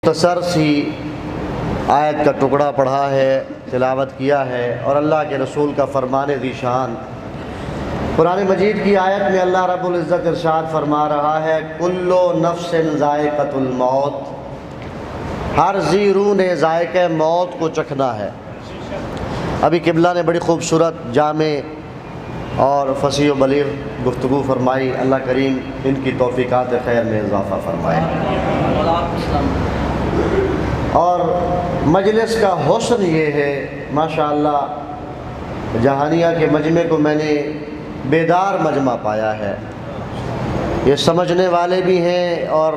مختصر سی آیت کا ٹکڑا پڑھا ہے، تلاوت کیا ہے، اور اللہ کے رسول کا فرمان ذی شان قرآن مجید کی آیت میں اللہ رب العزت ارشاد فرما رہا ہے کل نفس ذائقۃ الموت، ہر ذی روح نے ذائقہ موت کو چکھنا ہے۔ ابھی قبلہ نے بڑی خوبصورت جامع اور فصیح و بلیغ گفتگو فرمائی، اللہ کریم ان کی توفیقات خیر میں اضافہ فرمائے۔ اور مجلس کا حسن یہ ہے ماشاءاللہ، جہانیہ کے مجمع کو میں نے بیدار مجمع پایا ہے، یہ سمجھنے والے بھی ہیں اور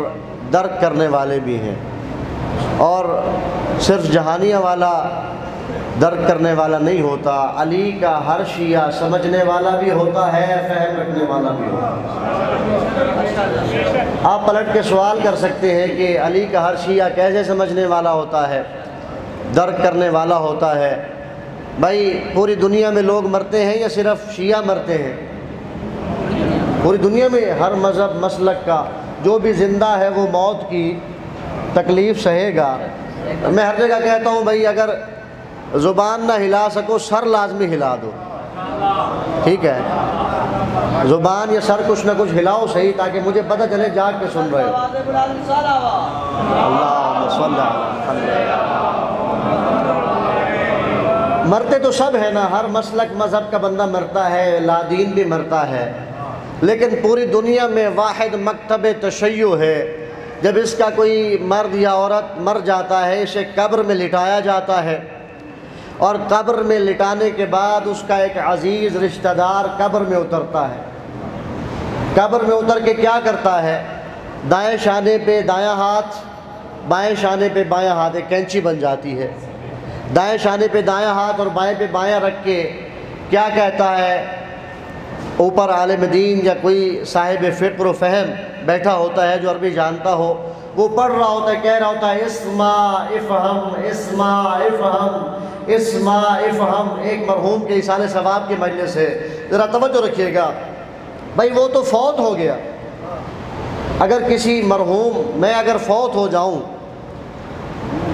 درک کرنے والے بھی ہیں، اور صرف جہانیہ والا درک کرنے والا نہیں ہوتا، علی کا ہر شیعہ سمجھنے والا بھی ہوتا ہے، فہم رکھنے والا بھی ہوتا ہے۔ آپ پلٹ کے سوال کر سکتے ہیں کہ علی کا ہر شیعہ کیسے سمجھنے والا ہوتا ہے، درک کرنے والا ہوتا ہے؟ بھائی پوری دنیا میں لوگ مرتے ہیں یا صرف شیعہ مرتے ہیں؟ پوری دنیا میں ہر مذہب مسلک کا جو بھی زندہ ہے وہ موت کی تکلیف سہے گا۔ میں ہر جگہ کہتا ہوں بھائی اگر زبان نہ ہلا سکو سر لازمی ہلا دو، ٹھیک ہے؟ زبان یا سر کچھ نہ کچھ ہلاؤ صحیح، تاکہ مجھے پتہ چلے جاگ کے سن رہے ہو۔ اللہم صلی علی محمد۔ مرتے تو سب ہے نا، ہر مسلک مذہب کا بندہ مرتا ہے، لا دین بھی مرتا ہے، لیکن پوری دنیا میں واحد مکتب تشیع ہے۔ جب اس کا کوئی مرد یا عورت مر جاتا ہے اسے قبر میں لٹایا جاتا ہے، اور قبر میں لٹانے کے بعد اس کا ایک عزیز رشتہ دار قبر میں اترتا ہے۔ قبر میں اتر کے کیا کرتا ہے؟ دائیں شانے پہ دایاں ہاتھ، بائیں شانے پہ بایاں ہاتھ، ایک کینچی بن جاتی ہے۔ دائیں شانے پہ دایاں ہاتھ اور بائیں پہ بایاں رکھ کے کیا کہتا ہے؟ اوپر عالم دین یا کوئی صاحب فکر و فہم بیٹھا ہوتا ہے جو عربی جانتا ہو، وہ پڑھ رہا ہوتا ہے، کہہ رہا ہوتا ہے اسمع افہم اسمع افہم اسمع افہم۔ ایک مرحوم کے ایصال ثواب کی مجلس ہے، ذرا توجہ رکھیے گا بھائی، وہ تو فوت ہو گیا۔ اگر کسی مرحوم، میں اگر فوت ہو جاؤں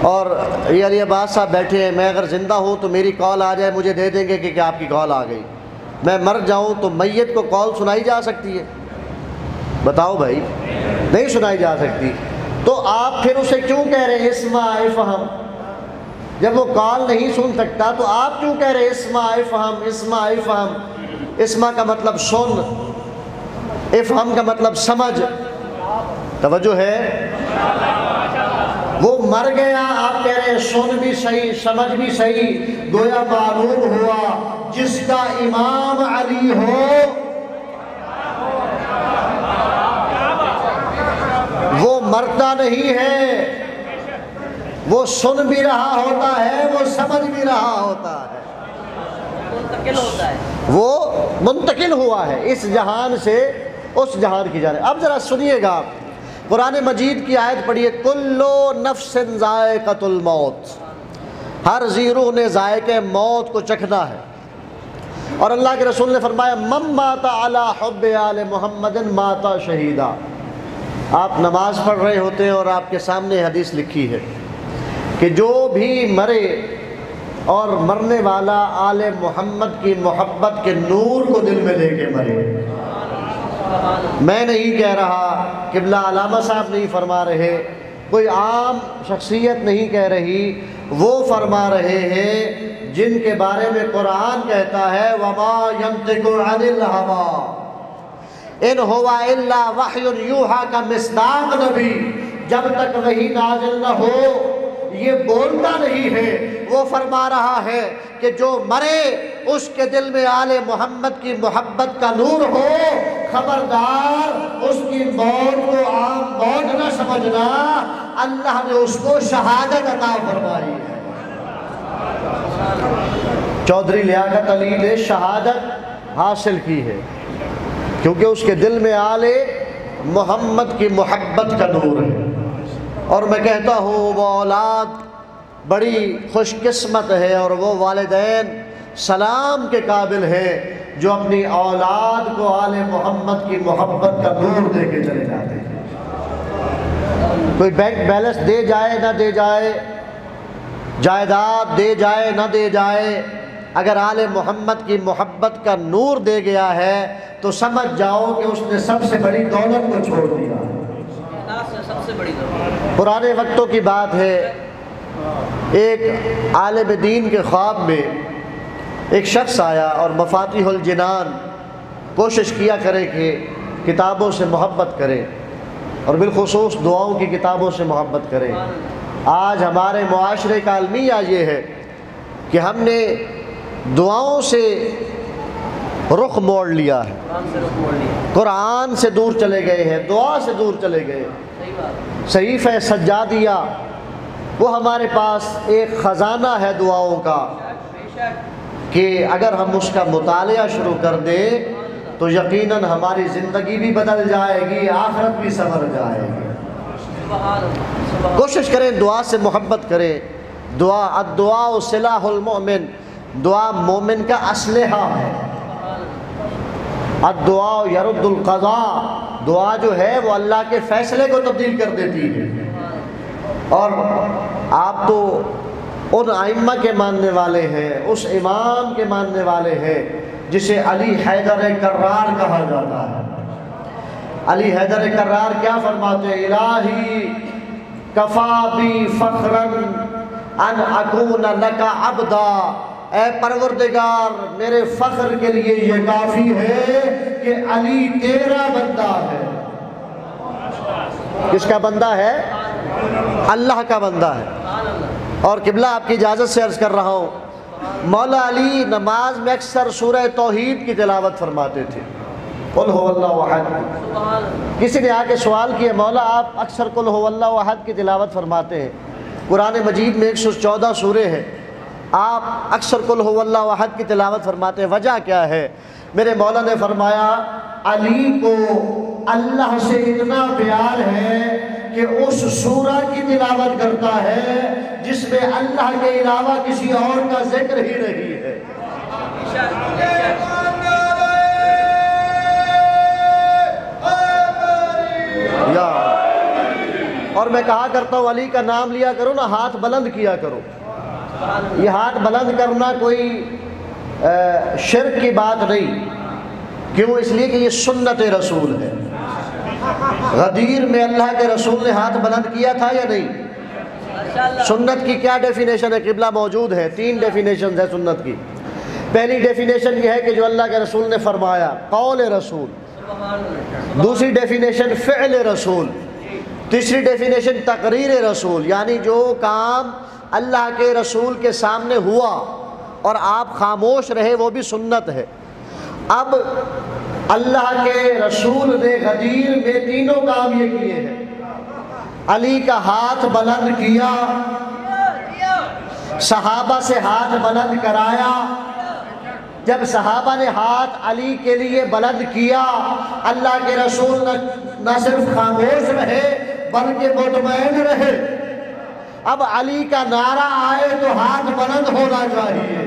اور یہ علی عباس صاحب بیٹھے ہیں، میں اگر زندہ ہوں تو میری کال آ جائے، مجھے دے دیں گے کہ آپ کی کال آ گئی۔ میں مر جاؤں تو میت کو کال سنائی جا سکتی ہے؟ بتاؤ بھائی، نہیں سنائی جا سکتی۔ تو آپ پھر اسے کیوں کہہ رہے ہیں اسمع افہم؟ جب وہ کال نہیں سن سکتا تو آپ کیوں کہہ رہے ہیں اسمع افہم اسمع افہم؟ اسمع کا مطلب سن، افہم کا مطلب سمجھ۔ توجہ ہے؟ وہ مر گیا، آپ کہہ رہے ہیں سن بھی صحیح سمجھ بھی صحیح، گویا معلوم ہوا جس کا امام علی ہو وہ مرتا نہیں ہے، وہ سن بھی رہا ہوتا ہے، وہ سمجھ بھی رہا ہوتا ہے، منتقل ہوتا ہے، وہ منتقل ہوا ہے اس جہان سے اس جہان کی جانب۔ اب ذرا سنیے گا، قرآن مجید کی آیت پڑھیے کل نفس ذائقۃ الموت، ہر ذی روح نے ذائقہ موت کو چکھنا ہے۔ اور اللہ کے رسول نے فرمایا من مات علی حب آل محمد مات شہیدا۔ آپ نماز پڑھ رہے ہوتے ہیں اور آپ کے سامنے حدیث لکھی ہے کہ جو بھی مرے اور مرنے والا آل محمد کی محبت کے نور کو دل میں لے کے مرے۔ میں نہیں کہہ رہا، قبلہ علامہ صاحب نہیں فرما رہے، کوئی عام شخصیت نہیں کہہ رہی، وہ فرما رہے ہیں جن کے بارے میں قرآن کہتا ہے وَمَا يَنطِقُ عَنِ الْهَوَىٰ إِنْ هُوَ إِلَّا وَحْيٌ يُوحَىٰ کا مصداق نبی جب تک وحی نازل نہ ہو یہ بولتا نہیں ہے۔ وہ فرما رہا ہے کہ جو مرے اس کے دل میں آل محمد کی محبت کا نور ہو، خبردار اس کی موت کو عام موت نہ سمجھنا، اللہ نے اس کو شہادت عطا فرمائی ہے۔ چودھری لیاقت علی نے شہادت حاصل کی ہے کیونکہ اس کے دل میں آل محمد کی محبت کا نور ہے۔ اور میں کہتا ہوں وہ اولاد بڑی خوش قسمت ہے اور وہ والدین سلام کے قابل ہے جو اپنی اولاد کو آل محمد کی محبت کا نور دے کے چلے جاتے ہیں۔ کوئی بینک بیلنس دے جائے نہ دے جائے، جائیداد دے جائے نہ دے جائے، اگر آل محمد کی محبت کا نور دے گیا ہے تو سمجھ جاؤ کہ اس نے سب سے بڑی دولت کو چھوڑ دیا۔ پرانے وقتوں کی بات ہے، ایک عالم دین کے خواب میں ایک شخص آیا اور مفاتیح الجنان، کوشش کیا کرے کہ کتابوں سے محبت کرے اور بالخصوص دعاؤں کی کتابوں سے محبت کرے۔ آج ہمارے معاشرے کا المیہ یہ ہے کہ ہم نے دعاؤں سے رخ موڑ لیا ہے، قرآن سے دور چلے گئے ہیں، دعا سے دور چلے گئے۔ صحیفہ سجادیہ وہ ہمارے پاس ایک خزانہ ہے دعاؤں کا کہ اگر ہم اس کا مطالعہ شروع کر دیں تو یقیناً ہماری زندگی بھی بدل جائے گی، آخرت بھی سنور جائے گی۔ کوشش کریں دعا سے محبت کریں۔ الدعاء سلاح المؤمن، دعا مومن کا اسلحہ ہے۔ الدعاء یرد القضاء، دعا جو ہے وہ اللہ کے فیصلے کو تبدیل کر دیتی ہے۔ اور آپ تو ان ائمہ کے ماننے والے ہیں، اس امام کے ماننے والے ہیں جسے علی حیدر کرار کہا جاتا ہے۔ علی حیدر کرار کیا فرماتے ہیں؟ الہی کفا بی فخرا ان اکون لک عبدا، اے پروردگار میرے فخر کے لیے یہ کافی ہے کہ علی تیرا بندہ ہے۔ کس کا بندہ ہے؟ اللہ کا بندہ ہے۔ اور قبلہ آپ کی اجازت سے عرض کر رہا ہوں، مولا علی نماز میں اکثر سورہ توحید کی تلاوت فرماتے تھے، قل هو اللہ احد۔ کسی نے آ کے سوال کیا، مولا آپ اکثر قل هو اللہ احد کی تلاوت فرماتے ہیں، قرآن مجید میں 114 سورے ہیں، آپ اکثر قل هو اللہ احد کی تلاوت فرماتے ہیں، وجہ کیا ہے؟ میرے مولا نے فرمایا علی کو اللہ سے اتنا پیار ہے کہ اس سورہ کی تلاوت کرتا ہے جس میں اللہ کے علاوہ کسی اور کا ذکر ہی نہیں ہے۔ یا اور میں کہا کرتا ہوں علی کا نام لیا کرو نا، ہاتھ بلند کیا کرو۔ یہ ہاتھ بلند کرنا کوئی شرک کی بات نہیں، کیوں؟ اس لیے کہ یہ سنت رسول ہے۔ غدیر میں اللہ کے رسول نے ہاتھ بلند کیا تھا یا نہیں؟ سنت کی کیا ڈیفینیشن ہے؟ قبلہ موجود ہے، 3 ڈیفینیشن ہے سنت کی۔ پہلی ڈیفینیشن یہ ہے کہ جو اللہ کے رسول نے فرمایا، قول رسول۔ دوسری ڈیفینیشن فعل رسول۔ تیسری ڈیفینیشن تقریر رسول، یعنی جو کام اللہ کے رسول کے سامنے ہوا اور آپ خاموش رہے وہ بھی سنت ہے۔ اب اللہ کے رسول نے غدیر میں تینوں کام یہ کیے ہیں۔ علی کا ہاتھ بلند کیا، صحابہ سے ہاتھ بلند کرایا۔ جب صحابہ نے ہاتھ علی کے لیے بلند کیا، اللہ کے رسول نہ صرف خاموش رہے بلکہ مطمئن رہے۔ اب علی کا نعرہ آئے تو ہاتھ بلند ہونا چاہیے،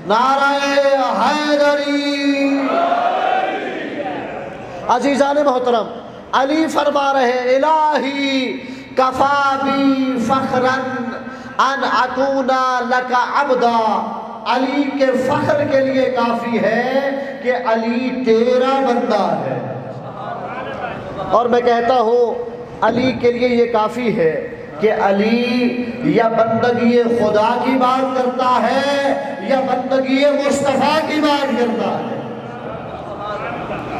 نعرہ حیدری۔ عزیزان محترم، علی فرما رہے الہی کفا بی فخرا ان اکون لک عبدا، علی کے فخر کے لیے کافی ہے کہ علی تیرا بندہ ہے۔ اور میں کہتا ہوں علی کے لیے یہ کافی ہے کہ علی یا بندگی خدا کی بات کرتا ہے یا بندگی مصطفیٰ کی بات کرتا ہے۔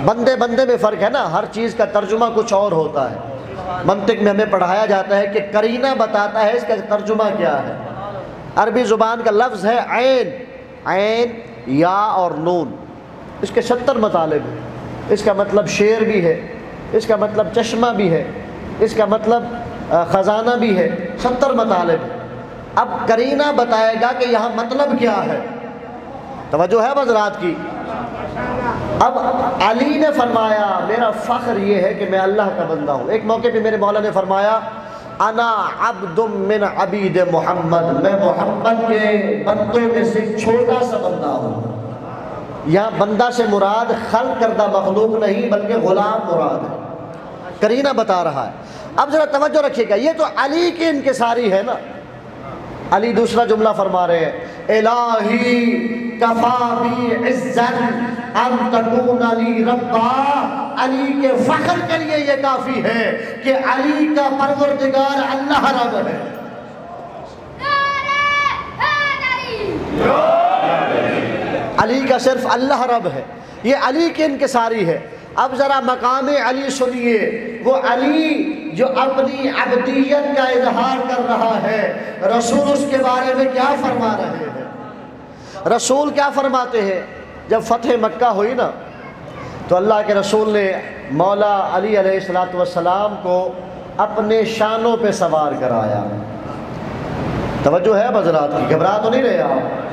بندے بندے میں فرق ہے نا، ہر چیز کا ترجمہ کچھ اور ہوتا ہے۔ منطق میں ہمیں پڑھایا جاتا ہے کہ قرینہ بتاتا ہے اس کا ترجمہ کیا ہے۔ عربی زبان کا لفظ ہے عین، عین یا اور نون، اس کے 70 مطالب ہیں۔ اس کا مطلب شیر بھی ہے، اس کا مطلب چشمہ بھی ہے، اس کا مطلب خزانہ بھی ہے، 70 مطالب ہیں۔ اب قرینہ بتائے گا کہ یہاں مطلب کیا ہے، توجہ ہے حضرات کی۔ اب علی نے فرمایا میرا فخر یہ ہے کہ میں اللہ کا بندہ ہوں۔ ایک موقع پہ میرے مولا نے فرمایا انا عبد من عبید محمد، میں محمد کے بندوں میں سے چھوٹا سا بندہ ہوں۔ یہاں بندہ سے مراد خلق کردہ مخلوق نہیں بلکہ غلام مراد ہے، قرینہ بتا رہا ہے۔ اب ذرا توجہ رکھیے گا، یہ تو علی کی انکساری ہے نا۔ علی دوسرا جملہ فرما رہے ہیں، الہی کفا بی عزت ان تکون علی ربا، علی کے فخر کے لیے یہ کافی ہے کہ علی کا پروردگار اللہ رب ہے۔ علی کا صرف اللہ رب ہے، یہ علی کی انکساری ہے۔ اب ذرا مقام علی سنیے، وہ علی جو اپنی عبدیت کا اظہار کر رہا ہے، رسول اس کے بارے میں کیا فرما رہے ہیں؟ رسول کیا فرماتے ہیں؟ جب فتح مکہ ہوئی نا تو اللہ کے رسول نے مولا علی علیہ السلام کو اپنے شانوں پہ سوار کرایا۔ توجہ ہے حضرات کی، گھبرا تو نہیں رہے آپ؟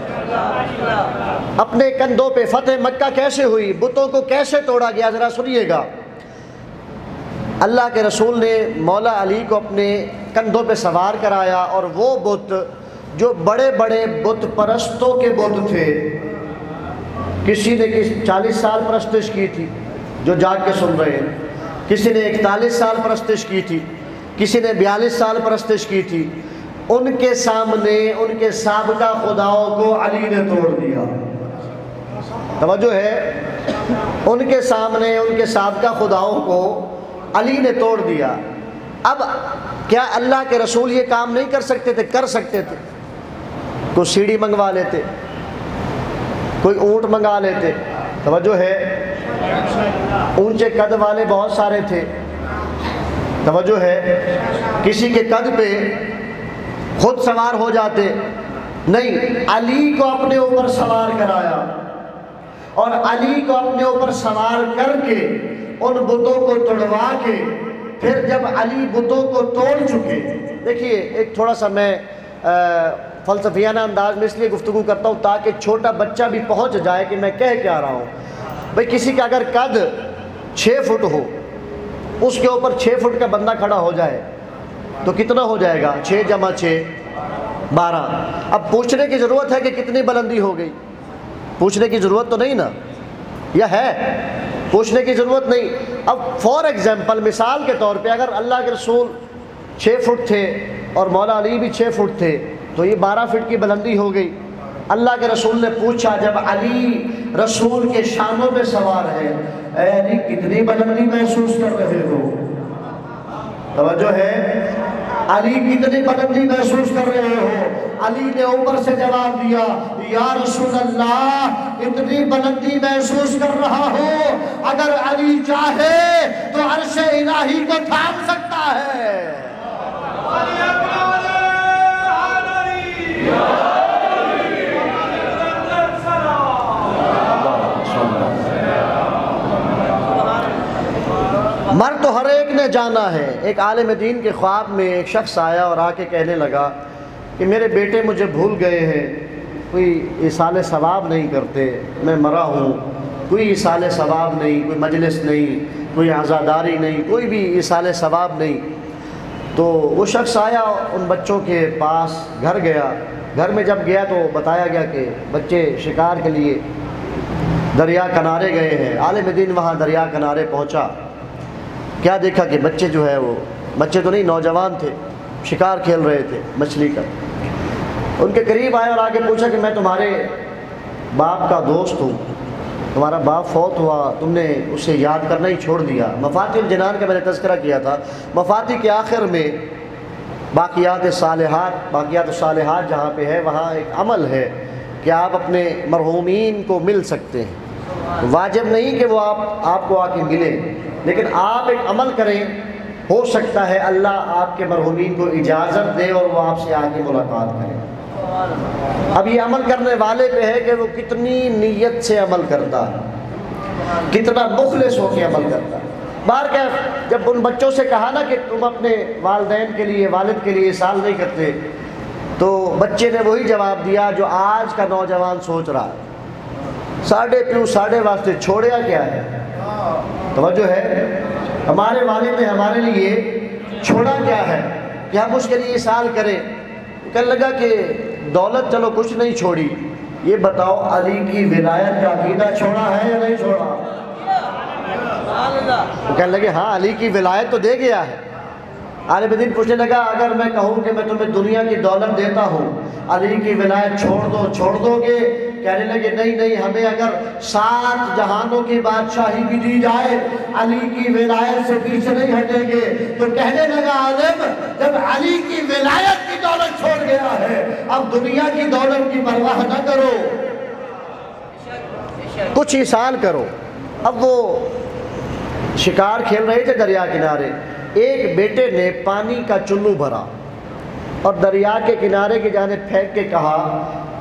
اپنے کندھوں پہ۔ فتح مکہ کیسے ہوئی؟ بتوں کو کیسے توڑا گیا؟ ذرا سنیے گا۔ اللہ کے رسول نے مولا علی کو اپنے کندھوں پہ سوار کرایا، اور وہ بت جو بڑے بڑے بت پرستوں کے بت تھے، کسی نے 40 سال پرستش کی تھی، جو جاگ کے سن رہے ہیں، کسی نے 41 سال پرستش کی تھی، کسی نے 42 سال پرستش کی تھی، ان کے سامنے ان کے سابقہ خداؤں کو علی نے توڑ دیا۔ توجہ ہے، ان کے سامنے ان کے سابقہ خداؤں کو علی نے توڑ دیا۔ اب کیا اللہ کے رسول یہ کام نہیں کر سکتے تھے؟ کر سکتے تھے۔ کوئی سیڑھی منگوا لیتے، کوئی اونٹ منگا لیتے۔ توجہ ہے، اونچے قد والے بہت سارے تھے۔ توجہ ہے، کسی کے قد پہ خود سوار ہو جاتے، نہیں، علی کو اپنے اوپر سوار کرایا، اور علی کو اپنے اوپر سوار کر کے ان بتوں کو توڑوا کے پھر جب علی بتوں کو توڑ چکے۔ دیکھیے، ایک تھوڑا سا میں فلسفیانہ انداز میں اس لیے گفتگو کرتا ہوں تاکہ چھوٹا بچہ بھی پہنچ جائے کہ میں کہہ کیا رہا ہوں۔ بھئی کسی کا اگر قد 6 فٹ ہو، اس کے اوپر 6 فٹ کا بندہ کھڑا ہو جائے تو کتنا ہو جائے گا؟ 6 × 6 12۔ اب پوچھنے کی ضرورت ہے کہ کتنی بلندی ہو گئی؟ پوچھنے کی ضرورت تو نہیں نا، یا ہے؟ پوچھنے کی ضرورت نہیں۔ اب فار ایگزامپل، مثال کے طور پہ، اگر اللہ کے رسول 6 فٹ تھے اور مولا علی بھی 6 فٹ تھے تو یہ 12 فٹ کی بلندی ہو گئی۔ اللہ کے رسول نے پوچھا، جب علی رسول کے شانوں میں سوار ہے، اے علی کتنی بلندی محسوس کر رہے ہو؟ توجہ ہے، علی کتنی بلندی محسوس کر رہے ہو؟ علی نے اوپر سے جواب دیا، یا رسول اللہ اتنی بلندی محسوس کر رہا ہوں، اگر علی چاہے تو عرش الہی کو تھام سکتا ہے۔ مر تو ہر ایک نے جانا ہے۔ ایک عالم دین کے خواب میں ایک شخص آیا اور آ کے کہنے لگا کہ میرے بیٹے مجھے بھول گئے ہیں، کوئی ایصال ثواب نہیں کرتے، میں مرا ہوں، کوئی ایصال ثواب نہیں، کوئی مجلس نہیں، کوئی عزاداری نہیں، کوئی بھی ایصال ثواب نہیں۔ تو وہ شخص آیا ان بچوں کے پاس، گھر گیا۔ گھر میں جب گیا تو بتایا گیا کہ بچے شکار کے لیے دریا کنارے گئے ہیں۔ عالم دین وہاں دریا کنارے پہنچا، کیا دیکھا کہ بچے جو ہے، وہ بچے تو نہیں، نوجوان تھے، شکار کھیل رہے تھے مچھلی کا۔ ان کے قریب آئے اور آگے پوچھا کہ میں تمہارے باپ کا دوست ہوں، تمہارا باپ فوت ہوا، تم نے اسے یاد کرنا ہی چھوڑ دیا۔ مفاتیح الجنان کا میں نے تذکرہ کیا تھا، مفاتیح کے آخر میں باقیات صالحات جہاں پہ ہے، وہاں ایک عمل ہے کہ آپ اپنے مرحومین کو مل سکتے ہیں۔ واجب نہیں کہ وہ آپ کو آ کے ملیں، لیکن آپ ایک عمل کریں، ہو سکتا ہے اللہ آپ کے مرحومین کو اجازت دے اور وہ آپ سے آ کے ملاقات کریں۔ اب یہ عمل کرنے والے پہ ہے کہ وہ کتنی نیت سے عمل کرتا ہے، کتنا مخلص ہو کے عمل کرتا ہے۔ بہرکیف جب ان بچوں سے کہا نا کہ تم اپنے والدین کے لیے، والد کے لیے ایصال نہیں کرتے، تو بچے نے وہی جواب دیا جو آج کا نوجوان سوچ رہا ہے، ساڑھے پیو ساڑھے واسطے چھوڑیا کیا ہے۔ توجہ ہے، ہمارے والد نے ہمارے لیے چھوڑا کیا ہے کہ ہم اس کے لیے ایصال کریں۔ کہنے لگا کہ دولت چلو کچھ نہیں چھوڑی، یہ بتاؤ علی کی ولایت کا عقیدہ چھوڑا ہے یا نہیں چھوڑا؟ وہ کہنے لگے ہاں علی کی ولایت تو دے گیا ہے، عالم دین پوچھنے لگا اگر میں کہوں کہ میں تمہیں دنیا کی دولت دیتا ہوں علی کی ولایت چھوڑ دو گے؟ کہنے لگے نہیں نہیں، ہمیں اگر 7 جہانوں کی بادشاہی بھی دی جائے علی کی ولایت سے پیچھے نہیں ہٹیں گے۔ تو کہنے لگا عالم جب علی کی ولایت کی دولت چھوڑ گیا ہے اب دنیا کی دولت کی پرواہ نہ کرو، کچھ ہی سال کرو۔ اب وہ شکار کھیل رہے تھے دریا کنارے، ایک بیٹے نے پانی کا چلو بھرا اور دریا کے کنارے کی جانب پھینک کے کہا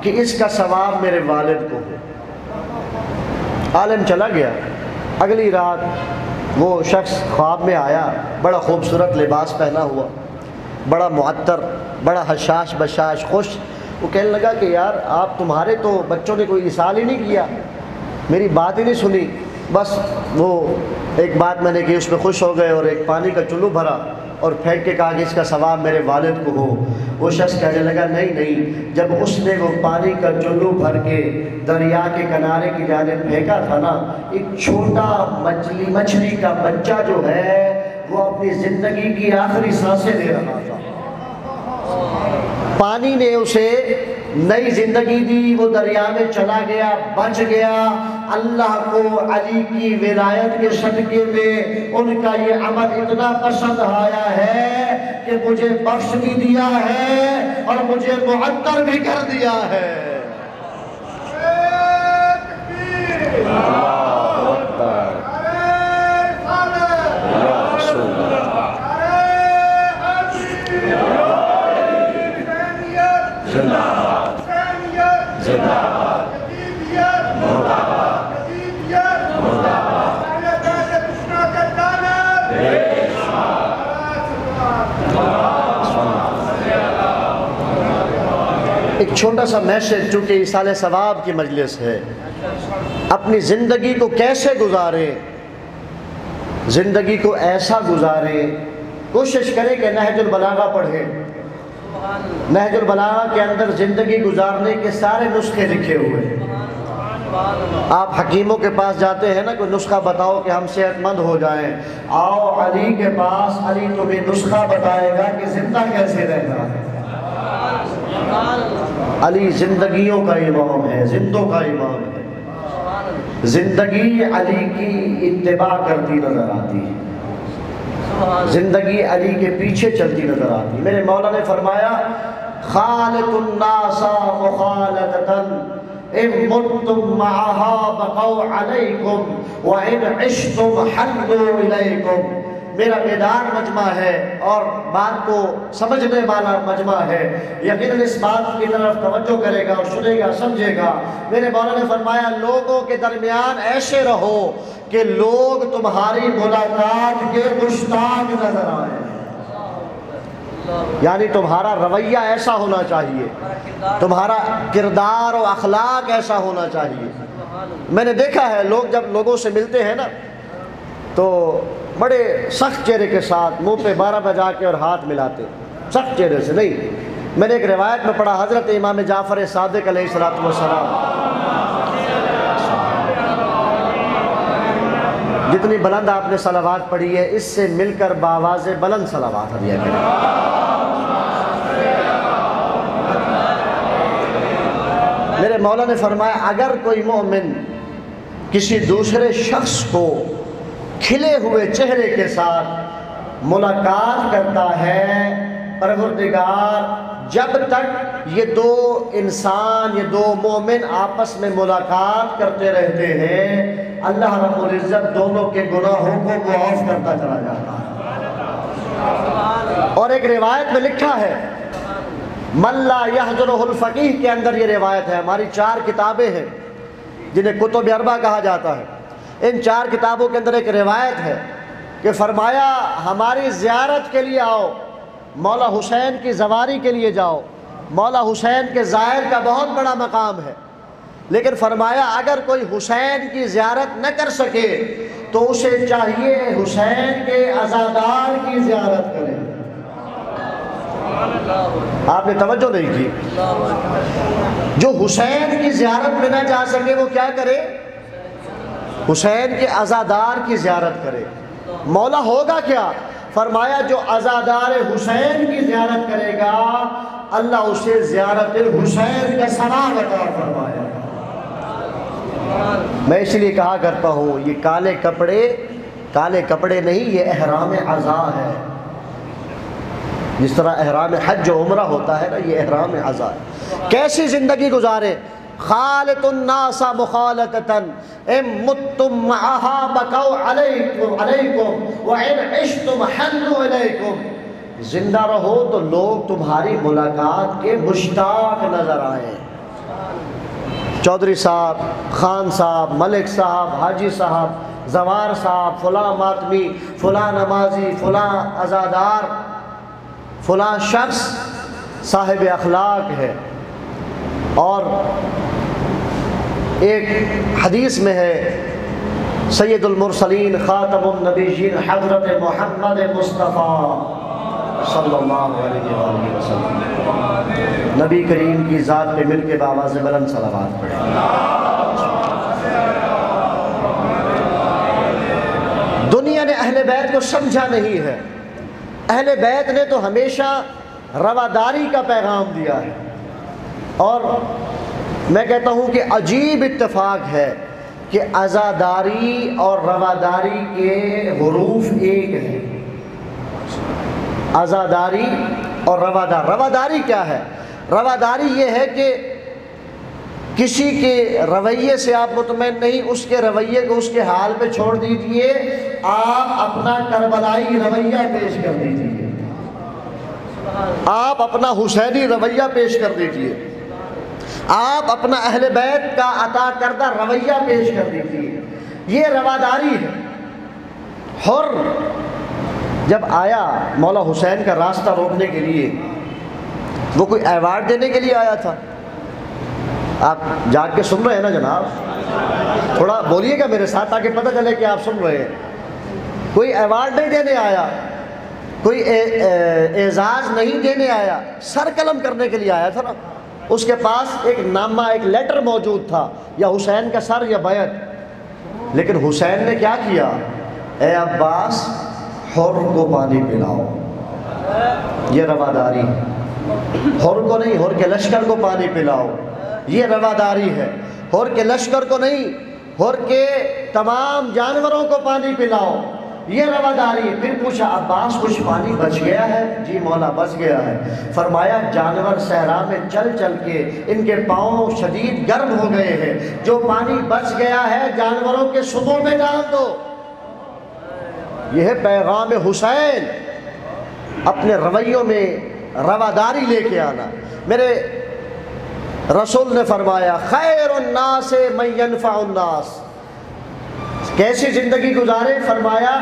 کہ اس کا ثواب میرے والد کو ہو۔ عالم چلا گیا۔ اگلی رات وہ شخص خواب میں آیا، بڑا خوبصورت لباس پہنا ہوا، بڑا معطر، بڑا حشاش بشاش خوش۔ وہ کہنے لگا کہ یار تمہارے تو بچوں نے کوئی اصال ہی نہیں کیا، میری بات ہی نہیں سنی، بس وہ ایک بات میں نے کی اس پہ خوش ہو گئے اور ایک پانی کا چلو بھرا اور پھینک کے کہا کہ اس کا ثواب میرے والد کو ہو۔ وہ شخص کہنے لگا نہیں نہیں، جب اس نے وہ پانی کا چلو بھر کے دریا کے کنارے کی جانب پھینکا تھا نا، ایک چھوٹا مچھلی کا بچہ جو ہے وہ اپنی زندگی کی آخری سانسیں لے رہا تھا، پانی نے اسے نئی زندگی دی، وہ دریا میں چلا گیا، بچ گیا۔ اللہ کو علی کی ولایت کے صدقے میں ان کا یہ عمل اتنا پسند آیا ہے کہ مجھے بخش بھی دیا ہے اور مجھے معطر بھی کر دیا ہے۔ ایک چھوٹا سا میسج، چونکہ ایصال ثواب کی مجلس ہے، اپنی زندگی کو کیسے گزاریں، زندگی کو ایسا گزاریں، کوشش کریں کہ نہج البلاغہ پڑھیں۔ نہج البلاغہ کے اندر زندگی گزارنے کے سارے نسخے لکھے ہوئے ہیں۔ آپ حکیموں کے پاس جاتے ہیں نا، کوئی نسخہ بتاؤ کہ ہم صحت مند ہو جائیں، آؤ علی کے پاس، علی تمہیں نسخہ بتائے گا کہ زندہ کیسے رہنا ہے۔ علی زندگیوں کا امام ہے، زندوں کا امام ہے۔ زندگی علی کی اتباع کرتی نظر آتی ہے، زندگی علی کے پیچھے چلتی نظر آتی ہے۔ میرے مولا نے فرمایا خالط الناس مخالطتاً ان متم معها بقوا علیکم وان عشتم حلوا الیکم۔ میرا بیدار مجمع ہے اور بات کو سمجھنے والا مجمع ہے، یقیناً اس بات کی طرف توجہ کرے گا اور سنے گا، سمجھے گا۔ میرے مولا نے فرمایا لوگوں کے درمیان ایسے رہو کہ لوگ تمہاری ملاقات کے مشتاق نظر آئیں، یعنی تمہارا رویہ ایسا ہونا چاہیے، تمہارا کردار و اخلاق ایسا ہونا چاہیے۔ میں نے دیکھا ہے لوگ جب لوگوں سے ملتے ہیں نا تو بڑے سخت چہرے کے ساتھ منہ پہ 12 بجا کے اور ہاتھ ملاتے، سخت چہرے سے نہیں۔ میں نے ایک روایت میں پڑھا حضرت امام جعفر صادق علیہ السلام، جتنی بلند آپ نے صلوات پڑھی ہے اس سے مل کر بآواز بلند صلوات دیا کریں۔ میرے مولا نے فرمایا اگر کوئی مومن کسی دوسرے شخص کو کھلے ہوئے چہرے کے ساتھ ملاقات کرتا ہے، پروردگار جب تک یہ دو انسان، یہ دو مومن آپس میں ملاقات کرتے رہتے ہیں، اللہ رب العزت دونوں کے گناہوں کو معاف کرتا چلا جاتا ہے۔ اور ایک روایت میں لکھا ہے من لا یحضرہ الفقیہ کے اندر یہ روایت ہے۔ ہماری 4 کتابیں ہیں جنہیں کتب اربع کہا جاتا ہے، ان 4 کتابوں کے اندر ایک روایت ہے کہ فرمایا ہماری زیارت کے لیے آؤ، مولا حسین کی زواری کے لیے جاؤ، مولا حسین کے زائر کا بہت بڑا مقام ہے، لیکن فرمایا اگر کوئی حسین کی زیارت نہ کر سکے تو اسے چاہیے حسین کے عزادار کی زیارت کرے۔ آپ نے توجہ نہیں کی، جو حسین کی زیارت میں نہ جا سکے وہ کیا کرے؟ حسین کے عزادار کی زیارت کرے۔ مولا ہوگا کیا؟ فرمایا جو عزادار حسین کی زیارت کرے گا اللہ اسے زیارت حسین کا ثواب عطا فرمایا۔ میں اس لیے کہا کرتا ہوں یہ کالے کپڑے نہیں، یہ احرام عزا ہے۔ جس طرح احرام حج و عمرہ ہوتا ہے نا، یہ احرام عزا ہے۔ کیسی زندگی گزارے؟ خالط الناس مخالطتاً ان متم معها بکوا علیکم وان عشتم حنوا الیکم۔ زندہ رہو تو لوگ تمہاری ملاقات کے مشتاق نظر آئیں۔ چودھری صاحب، خان صاحب، ملک صاحب، حاجی صاحب، زوار صاحب، فلاں ماتمی، فلاں نمازی، فلاں عزادار، فلاں شخص صاحب اخلاق ہے۔ اور ایک حدیث میں ہے سید المرسلین خاتم النبیین حضرت محمد مصطفیٰ صلی اللہ علیہ وآلہ وسلم، نبی کریم کی ذات پہ مل کے بآواز بلند صلوات پڑھیں۔ دنیا نے اہل بیت کو سمجھا نہیں ہے۔ اہل بیت نے تو ہمیشہ رواداری کا پیغام دیا ہے، اور میں کہتا ہوں کہ عجیب اتفاق ہے کہ عزاداری اور رواداری کے حروف ایک ہیں۔ عزاداری اور رواداری کیا ہے؟ رواداری یہ ہے کہ کسی کے رویے سے آپ مطمئن نہیں، اس کے رویے کو اس کے حال پہ چھوڑ دیجئے، آپ اپنا کربلائی رویہ پیش کر دیجئے، آپ اپنا حسینی رویہ پیش کر دیجئے، آپ اپنا اہل بیت کا عطا کردہ رویہ پیش کر دیجئے۔ یہ رواداری ہے۔ حر جب آیا مولا حسین کا راستہ روکنے کے لیے، وہ کوئی ایوارڈ دینے کے لیے آیا تھا؟ آپ جاگ کے سن رہے ہیں نا جناب؟ تھوڑا بولیے گا میرے ساتھ تاکہ پتہ چلے کہ آپ سن رہے ہیں۔ کوئی ایوارڈ نہیں دینے آیا، کوئی اعزاز نہیں دینے آیا، سر قلم کرنے کے لیے آیا تھا نا۔ اس کے پاس ایک نامہ، ایک لیٹر موجود تھا، یا حسین کا سر یا بیعت۔ لیکن حسین نے کیا کیا؟ اے عباس، حر کو پانی پلاؤ۔ یہ رواداری ہے۔ حر کو نہیں، حر کے لشکر کو پانی پلاؤ، یہ رواداری ہے۔ حر کے لشکر کو نہیں، حر کے تمام جانوروں کو پانی پلاؤ، یہ رواداری ہے۔ پھر پوچھا عباس کچھ پانی بچ گیا ہے؟ جی مولا بچ گیا ہے۔ فرمایا جانور صحرا میں چل چل کے ان کے پاؤں شدید گرم ہو گئے ہیں، جو پانی بچ گیا ہے جانوروں کے سبوں میں ڈال دو۔ یہ ہے پیغام حسین، اپنے رویوں میں رواداری لے کے آنا۔ میرے رسول نے فرمایا خیر الناس من ینفع الناس۔ کیسی زندگی گزارے؟ فرمایا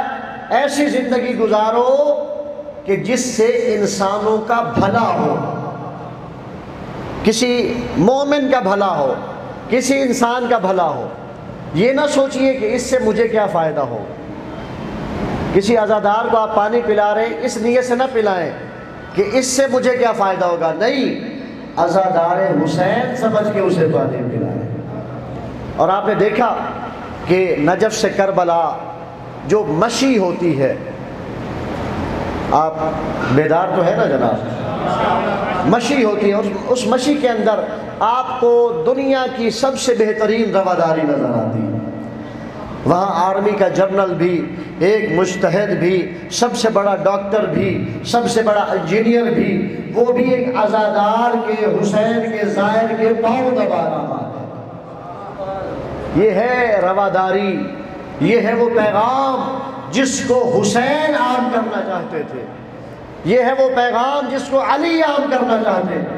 ایسی زندگی گزارو کہ جس سے انسانوں کا بھلا ہو، کسی مومن کا بھلا ہو، کسی انسان کا بھلا ہو۔ یہ نہ سوچئے کہ اس سے مجھے کیا فائدہ ہو۔ کسی عزادار کو آپ پانی پلا رہے ہیں، اس نیت سے نہ پلائیں کہ اس سے مجھے کیا فائدہ ہوگا، نہیں، عزادار حسین سمجھ کے اسے پانی پلائیں۔ اور آپ نے دیکھا کہ نجف سے کربلا جو مشی ہوتی ہے، آپ بیدار تو ہے نا جناب؟ مشی ہوتی ہے، اس مشی کے اندر آپ کو دنیا کی سب سے بہترین رواداری نظر آتی ہے۔ وہاں آرمی کا جنرل بھی، ایک مجتہد بھی، سب سے بڑا ڈاکٹر بھی، سب سے بڑا انجینئر بھی، وہ بھی ایک عزادار کے، حسین کے زائر کے پاؤں دبا رہا ہے۔ یہ ہے رواداری، یہ ہے وہ پیغام جس کو حسین عام کرنا چاہتے تھے، یہ ہے وہ پیغام جس کو علی عام کرنا چاہتے تھے،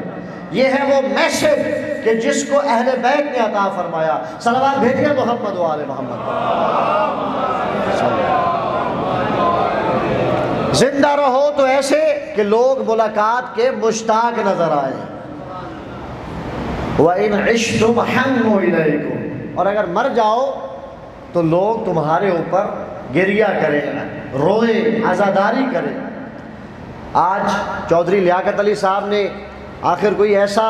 یہ ہے وہ میسج کہ جس کو اہل بیت نے عطا فرمایا۔ صلوات بھیجیے محمد و آل محمد۔ زندہ رہو تو ایسے کہ لوگ ملاقات کے مشتاق نظر آئیں۔ وَإِنْ عِشْتُمْ حَنُّوا إِلَيْكُمْ، اور اگر مر جاؤ تو لوگ تمہارے اوپر گریہ کریں، روئیں، عزاداری کریں۔ آج چودھری لیاقت علی صاحب نے آخر کوئی ایسا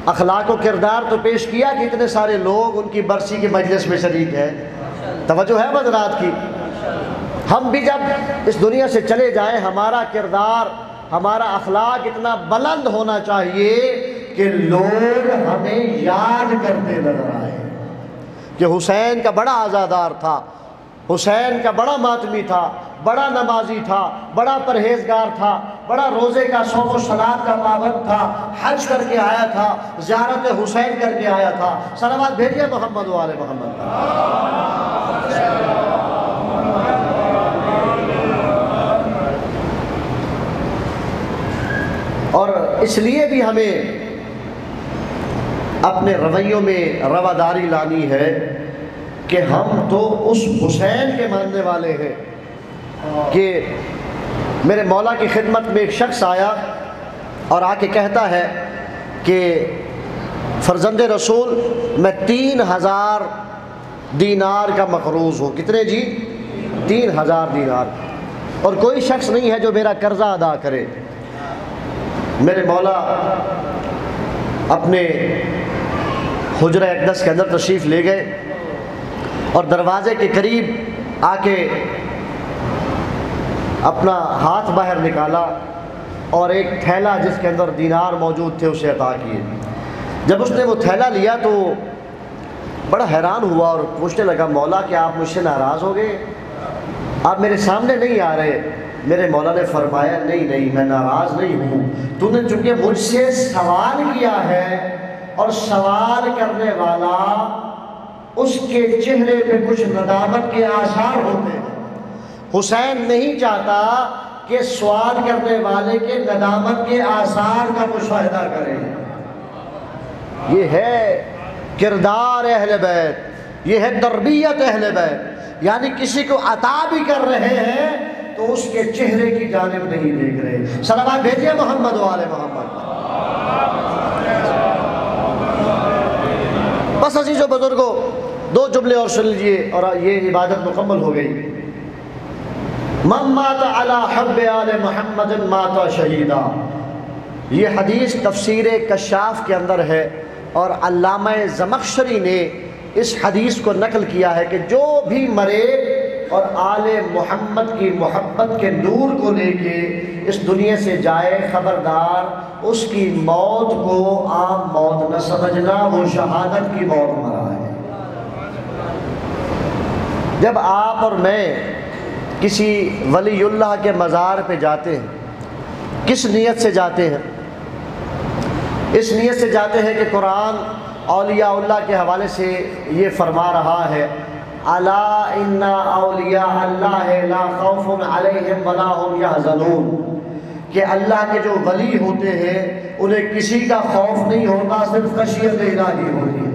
اخلاق و کردار تو پیش کیا کہ اتنے سارے لوگ ان کی برسی کے مجلس میں شریک ہیں۔ توجہ ہے حضرات کی؟ ہم بھی جب اس دنیا سے چلے جائیں ہمارا کردار، ہمارا اخلاق اتنا بلند ہونا چاہیے کہ لوگ ہمیں یاد کرتے نظر آئے کہ حسین کا بڑا عزادار تھا، حسین کا بڑا ماتمی تھا، بڑا نمازی تھا، بڑا پرہیزگار تھا، بڑا روزے کا صوم و صلات کا پابند تھا، حج کر کے آیا تھا، زیارت حسین کر کے آیا تھا۔ صلوات بھیجیے محمد و آل محمد۔ اور اس لیے بھی ہمیں اپنے رویوں میں رواداری لانی ہے کہ ہم تو اس حسین کے ماننے والے ہیں کہ میرے مولا کی خدمت میں ایک شخص آیا اور آ کے کہتا ہے کہ فرزند رسول میں 3000 دینار کا مقروض ہوں۔ کتنے جی؟ 3000 دینار، اور کوئی شخص نہیں ہے جو میرا قرضہ ادا کرے۔ میرے مولا اپنے حجرہ اقدس کے اندر تشریف لے گئے اور دروازے کے قریب آ کے اپنا ہاتھ باہر نکالا اور ایک تھیلا جس کے اندر دینار موجود تھے اسے عطا کیے۔ جب اس نے وہ تھیلا لیا تو بڑا حیران ہوا اور پوچھنے لگا، مولا کیا آپ مجھ سے ناراض ہو گئے؟ آپ میرے سامنے نہیں آ رہے۔ میرے مولا نے فرمایا، نہیں میں ناراض نہیں ہوں، تو نے چونکہ مجھ سے سوال کیا ہے اور سوال کرنے والا اس کے چہرے پہ کچھ ندامت کے آثار ہوتے ہیں۔ حسین نہیں چاہتا کہ سوال کرنے والے کے ندامت کے آثار کا مشاہدہ کرے۔ یہ ہے کردار اہل بیت، یہ ہے تربیت اہل بیت، یعنی کسی کو عطا بھی کر رہے ہیں تو اس کے چہرے کی جانب نہیں دیکھ رہے۔ صلوات بھیجیے محمد و آل محمد۔ بس عزیزو بزرگو، 2 جملے اور سن لیجیے اور یہ عبادت مکمل ہو گئی۔ من مات علی حب آل محمد مات شہیدا، یہ حدیث تفسیر کشاف کے اندر ہے اور علامہ زمخشری نے اس حدیث کو نقل کیا ہے کہ جو بھی مرے اور آل محمد کی محبت کے نور کو لے کے اس دنیا سے جائے، خبردار اس کی موت کو عام موت نہ سمجھنا، وہ شہادت کی موت مرا ہے۔ جب آپ اور میں کسی ولی اللہ کے مزار پہ جاتے ہیں، کس نیت سے جاتے ہیں؟ اس نیت سے جاتے ہیں کہ قرآن اولیاء اللہ کے حوالے سے یہ فرما رہا ہے، الا ان اولیاء اللہ لا خوف علیہم ولا هم یحزنون، کہ اللہ کے جو ولی ہوتے ہیں انہیں کسی کا خوف نہیں ہوتا، صرف خشیت الہی ہوتی ہے،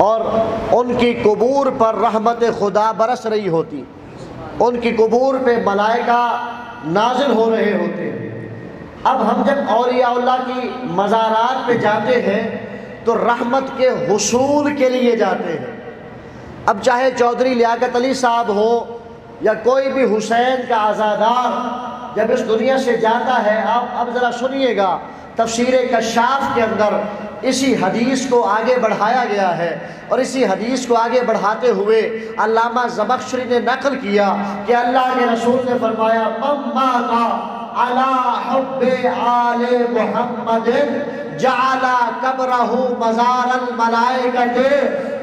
اور ان کی قبور پر رحمت خدا برس رہی ہوتی، ان کی قبور پہ ملائکہ نازل ہو رہے ہوتے ہیں۔ اب ہم جب اولیاء اللہ کی مزارات پہ جاتے ہیں تو رحمت کے حصول کے لیے جاتے ہیں۔ اب چاہے چودھری لیاقت علی صاحب ہو یا کوئی بھی حسین کا عزادار جب اس دنیا سے جاتا ہے، اب ذرا سنیے گا، تفسیر کشاف کے اندر اسی حدیث کو آگے بڑھایا گیا ہے، اور اسی حدیث کو آگے بڑھاتے ہوئے علامہ زمخشری نے نقل کیا کہ اللہ کے رسول نے فرمایا، من مات علی حب آل محمد جعل قبرہ مزار الملائکۃ،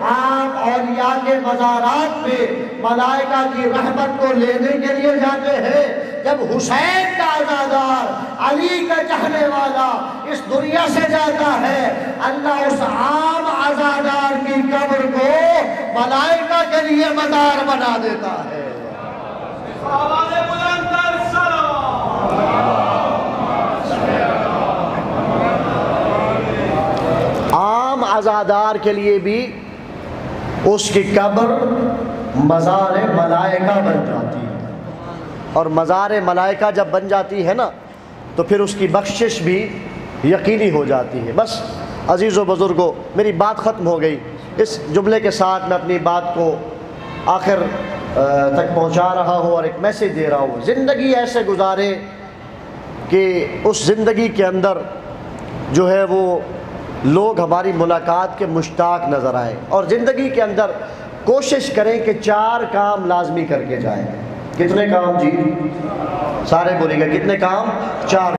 عام اولیاء کے مزارات پہ ملائکہ کی رحمت کو لینے کے لیے جاتے ہیں۔ جب حسین کا عزادار، علی کا چاہنے والا اس دنیا سے جاتا ہے، اللہ اس عام عزادار کی قبر کو ملائکہ کے لیے مزار بنا دیتا ہے۔ عام عزادار کے لیے بھی اس کی قبر مزار ملائکہ بن جاتی ہے، اور مزار ملائکہ جب بن جاتی ہے نا تو پھر اس کی بخشش بھی یقینی ہو جاتی ہے۔ بس عزیز و بزرگوں، میری بات ختم ہو گئی۔ اس جملے کے ساتھ میں اپنی بات کو آخر تک پہنچا رہا ہوں اور ایک میسیج دے رہا ہوں۔ زندگی ایسے گزارے کہ اس زندگی کے اندر جو ہے وہ لوگ ہماری ملاقات کے مشتاق نظر آئے، اور زندگی کے اندر کوشش کریں کہ 4 کام لازمی کر کے جائیں۔ کتنے کام جی؟ سارے بولے گا کتنے کام؟ 4